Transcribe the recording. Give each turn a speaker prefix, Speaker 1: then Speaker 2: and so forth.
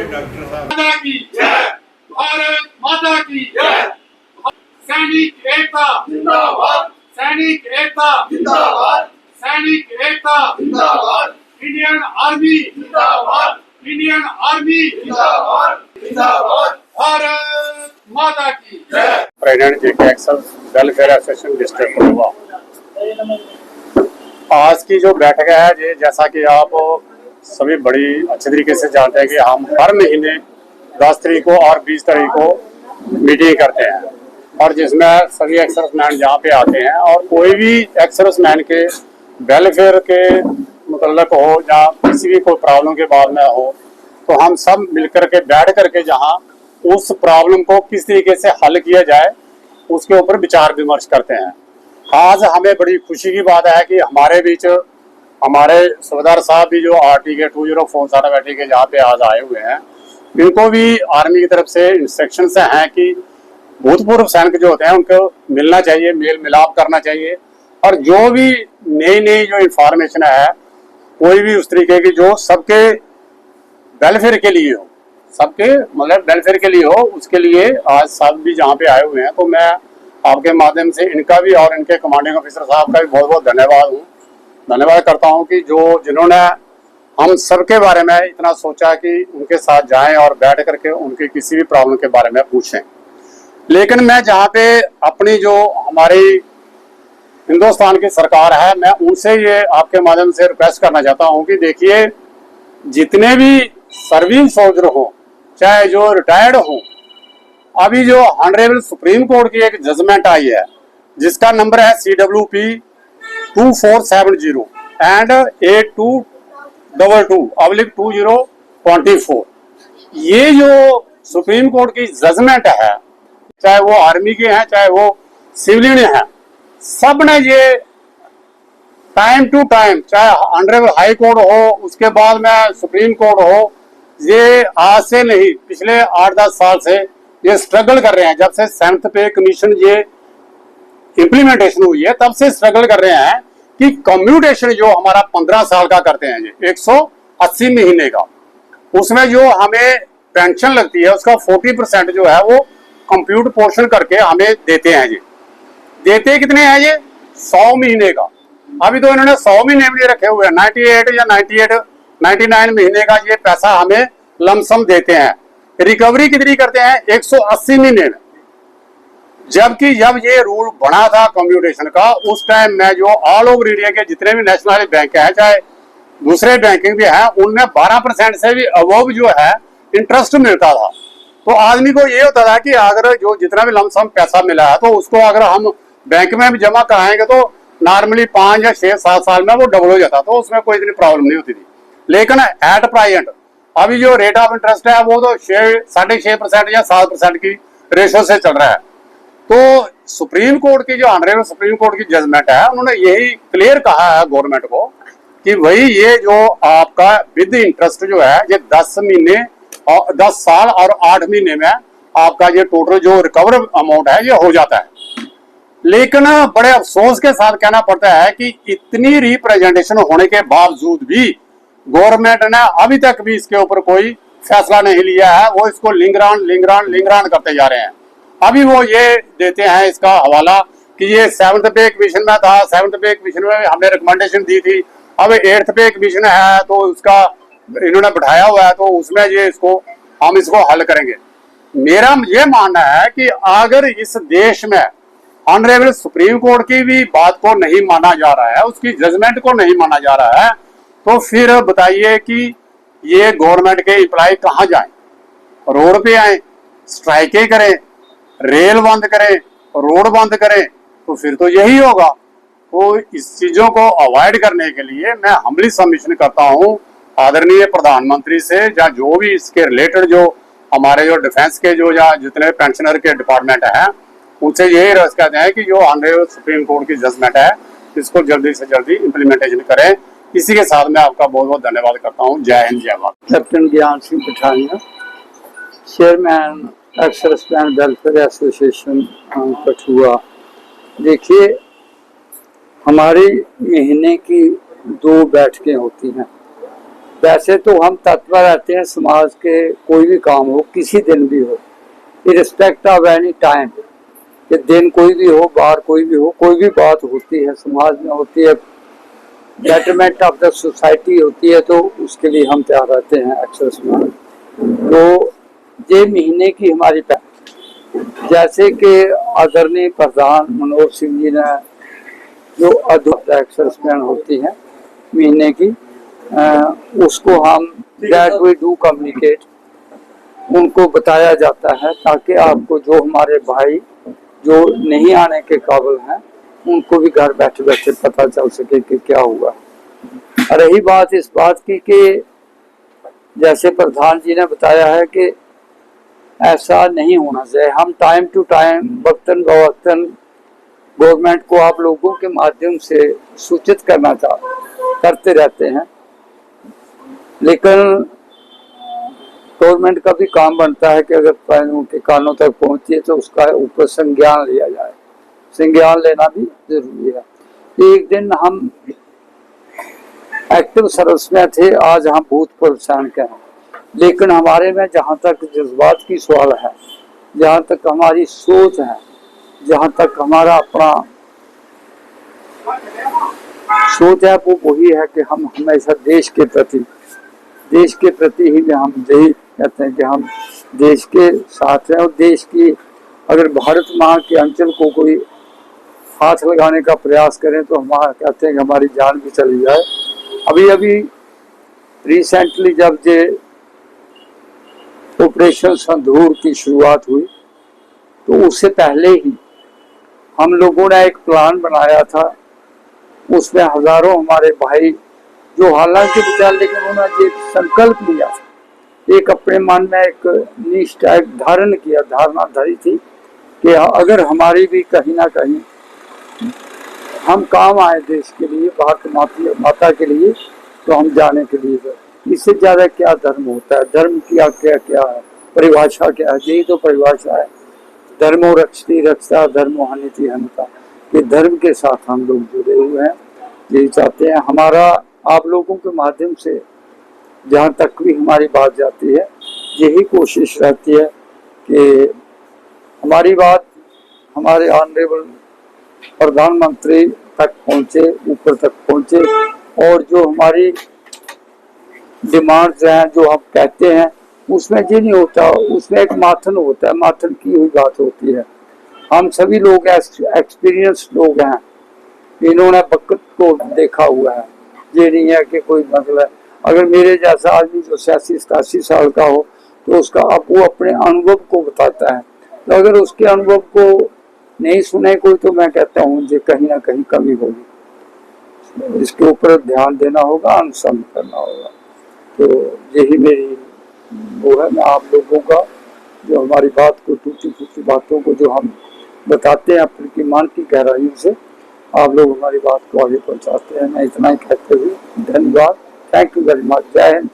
Speaker 1: Doctor साहब
Speaker 2: माता की जय, भारत माता की जय। सैनिक एकता जिंदाबाद, सैनिक एकता जिंदाबाद, सैनिक एकता जिंदाबाद, इंडियन आर्मी जिंदाबाद, इंडियन आर्मी जिंदाबाद जिंदाबाद, भारत माता की जय।
Speaker 3: प्रेसिडेंट जेके एक्सेल वेलफेयर एसोसिएशन डिस्ट्रिक्ट हुआ। आज की जो बैठक है ये जैसा कि आप सभी बड़ी अच्छे तरीके से जानते हैं कि हम हर महीने 10 तारीख को और 20 तारीख को मीटिंग करते हैं और जिसमें सभी एक्सर्विसमैन यहाँ पे आते हैं और कोई भी एक्सर्विसमैन के वेलफेयर के मुतल्लक हो या किसी भी कोई प्रॉब्लम के बाद में हो तो हम सब मिलकर के बैठ करके जहाँ उस प्रॉब्लम को किस तरीके से हल किया जाए उसके ऊपर विचार विमर्श करते हैं। आज हमें बड़ी खुशी की बात है कि हमारे बीच हमारे सूबेदार साहब भी जो RT के 204 साटावैटी के यहाँ पे आज आए हुए हैं, इनको भी आर्मी की तरफ से इंस्ट्रक्शन से हैं कि भूतपूर्व सैनिक जो होते हैं उनको मिलना चाहिए, मेल मिलाप करना चाहिए और जो भी नई नई जो इंफॉर्मेशन है कोई भी उस तरीके की जो सबके वेलफेयर के लिए हो, सबके मतलब वेलफेयर के लिए हो, उसके लिए आज सब भी जहाँ पे आए हुए हैं। तो मैं आपके माध्यम से इनका भी और इनके कमांडिंग ऑफिसर साहब का भी बहुत बहुत धन्यवाद करता हूँ कि जिन्होंने हम सबके बारे में इतना सोचा कि उनके साथ जाएं और बैठ करके उनकी किसी भी प्रॉब्लम के बारे में पूछें। लेकिन मैं जहाँ पे अपनी जो हमारी हिंदुस्तान की सरकार है मैं उनसे ये आपके माध्यम से रिक्वेस्ट करना चाहता हूँ कि देखिए जितने भी सर्विंग सोल्जर हो चाहे जो रिटायर्ड हो, अभी जो ऑनरेबल सुप्रीम कोर्ट की एक जजमेंट आई है जिसका नंबर है CWP 2470 एंड 8222/2024, ये जो सुप्रीम कोर्ट की जजमेंट है चाहे वो आर्मी के हैं चाहे वो सिविलियन हैं, सब ने ये टाइम टू टाइम चाहे ऑनरेबल हाई कोर्ट हो उसके बाद में सुप्रीम कोर्ट हो, ये आज से नहीं पिछले 8-10 साल से ये स्ट्रगल कर रहे हैं। जब से 7th पे कमीशन ये इम्प्लीमेंटेशन हुई है तब से स्ट्रगल कर रहे हैं कि कम्यूटेशन जो हमारा 15 साल का करते हैं ये 180 महीने का, उसमें जो हमें पेंशन लगती है उसका 40% जो है वो कंप्यूट पोर्शन करके हमें देते हैं। ये देते कितने हैं ये 100 महीने का। अभी तो इन्होंने 100 महीने भी रखे हुए हैं, 98 या 99 महीने का ये पैसा हमें लमसम देते हैं। रिकवरी कितनी करते हैं 180 महीने में। जबकि जब ये रूल बना था कंप्यूटेशन का उस टाइम में जो ऑल ओवर इंडिया के जितने भी नेशनल बैंक हैं चाहे दूसरे बैंकिंग भी हैं उनमें 12% से भी अबव जो है इंटरेस्ट मिलता था। तो आदमी को ये होता था कि अगर जो जितना भी लमसम पैसा मिला है तो उसको अगर हम बैंक में भी जमा कराएंगे तो नॉर्मली 5 या 6-7 साल में वो डबल हो जाता, तो उसमें कोई इतनी प्रॉब्लम नहीं होती थी। लेकिन एट प्रेजेंट अभी जो रेट ऑफ इंटरेस्ट है वो तो 6.5% या 7% की रेशो से चल रहा है। तो सुप्रीम कोर्ट की जो ऑनरेबल सुप्रीम कोर्ट की जजमेंट है उन्होंने यही क्लियर कहा है गवर्नमेंट को कि भाई ये जो आपका विद इंटरेस्ट जो है ये 10 साल और 8 महीने में आपका ये टोटल जो रिकवर अमाउंट है ये हो जाता है। लेकिन बड़े अफसोस के साथ कहना पड़ता है कि इतनी रिप्रेजेंटेशन होने के बावजूद भी गवर्नमेंट ने अभी तक भी इसके ऊपर कोई फैसला नहीं लिया है। वो इसको लिंगरान करते जा रहे हैं। अभी वो ये देते हैं इसका हवाला कि ये 7th पे कमीशन में था, 7th पे कमीशन में हमने रिकमेंडेशन दी थी, अब 8th पे कमीशन है तो उसका इन्होंने बैठाया हुआ है तो उसमें ये हम इसको हल करेंगे। मेरा ये मानना है कि अगर इस देश में ऑनरेबल सुप्रीम कोर्ट की भी बात को नहीं माना जा रहा है, उसकी जजमेंट को नहीं माना जा रहा है, तो फिर बताइए कि ये गवर्नमेंट के एम्प्लॉय कहाँ जाएं? रोड पे आए, स्ट्राइकें करें, रेल बंद करें, रोड बंद करें, तो फिर तो यही होगा। तो इस चीजों को अवॉइड करने के लिए मैं हम्बली सबमिशन करता हूँ आदरणीय प्रधानमंत्री से या जो भी इसके रिलेटेड जो हमारे जो डिफेंस के जो या जितने पेंशनर के डिपार्टमेंट हैं उनसे यही रिक्वेस्ट करते हैं कि जो ऑनरेबल सुप्रीम कोर्ट की जजमेंट है इसको जल्दी से जल्दी इम्प्लीमेंटेशन करें। इसी के साथ मैं आपका बहुत बहुत धन्यवाद करता हूँ। जय हिंद, जय भारत।
Speaker 4: कैप्टन ज्ञान Singh Pathania, chairman ex-serviceman welfare association Kathua. देखिए हमारी महीने की 2 बैठकें होती हैं। वैसे तो हम तत्पर रहते हैं समाज के कोई भी काम हो, किसी दिन भी हो, इरिस्पेक्ट ऑफ एनी टाइम, कि दिन कोई भी हो, बार कोई भी हो, कोई भी बात होती है समाज में होती है, बेटरमेंट ऑफ द सोसाइटी होती है, तो उसके लिए हम तैयार रहते हैं एक्सेस में। तो ये महीने की हमारी जैसे कि आदरणीय प्रधान मनोहर सिंह जी ने जो अधूरा एक्सरसाइज होती है महीने की, उसको हम दैट वी डू कम्युनिकेट उनको बताया जाता है, ताकि आपको जो हमारे भाई जो नहीं आने के काबिल हैं उनको भी घर बैठे बैठे पता चल सके कि क्या हुआ। रही बात इस बात की कि जैसे प्रधान जी ने बताया है कि ऐसा नहीं होना चाहिए, हम टाइम टू टाइम वक्तन बवक्तन गवर्नमेंट को आप लोगों के माध्यम से सूचित करते रहते हैं, लेकिन गवर्नमेंट का भी काम बनता है कि अगर उनके कानों तक पहुंची है तो उसका ऊपर संज्ञान लिया जाए। संज्ञान लेना भी जरूरी है। एक दिन हम एक्टिव सर्विस में थे, आज हम भूतपूर्व सैनिक हैं, लेकिन हमारे में जहाँ तक जज्बात की सवाल है, जहाँ तक हमारी सोच है, जहाँ तक हमारा अपना सोच है, वो वही है कि हम हमेशा देश के प्रति ही हम यही कहते हैं कि हम देश के साथ हैं। और देश की अगर भारत माँ के अंचल को कोई हाथ लगाने का प्रयास करें तो हम कहते हैं कि हमारी जान भी चली जाए। अभी रिसेंटली जब ये ऑपरेशन संधूर की शुरुआत हुई तो उससे पहले ही हम लोगों ने एक प्लान बनाया था, उसमें हजारों हमारे भाई जो हालांकि बचा, लेकिन उन्होंने एक संकल्प लिया, एक अपने मन में एक निष्ठा एक धारणा धरी थी कि अगर हमारी भी कहीं ना कहीं हम काम आए देश के लिए, भारत माता के लिए, तो हम जाने के लिए। इससे ज्यादा क्या धर्म होता है? धर्म की क्या है, परिभाषा क्या है? यही तो परिभाषा है, धर्मो रक्षति रक्षा धर्मो हानिति हनता, कि धर्म के साथ हम लोग जुड़े हुए हैं। यही चाहते हैं, हमारा आप लोगों के माध्यम से जहाँ तक भी हमारी बात जाती है, यही कोशिश रहती है कि हमारी बात हमारे ऑनरेबल प्रधानमंत्री तक पहुँचे, ऊपर तक पहुँचे, और जो हमारी डिमांड्स हैं, जो हम कहते हैं, उसमें ये नहीं होता, उसमें एक माथन होता है, माथन की हुई बात होती है। हम सभी लोग एक्सपीरियंस लोग हैं, इन्होंने वक्त को देखा हुआ है। ये नहीं है कि कोई मतलब अगर मेरे जैसा आदमी जो 86-87 साल का हो तो उसका अब वो अपने अनुभव को बताता है, तो अगर उसके अनुभव को नहीं सुने कोई, तो मैं कहता हूँ ये कहीं ना कहीं कमी होगी। इसके ऊपर ध्यान देना होगा, अनुसरण करना होगा। तो यही मेरी वो है, मैं आप लोगों का जो हमारी बात को, टूटी फूटी बातों को जो हम बताते हैं अपनी मन की गहराइयों से, आप लोग हमारी बात को आगे पहुंचाते हैं। मैं इतना ही कहते हुए धन्यवाद, थैंक यू वेरी मच, जय हिंद।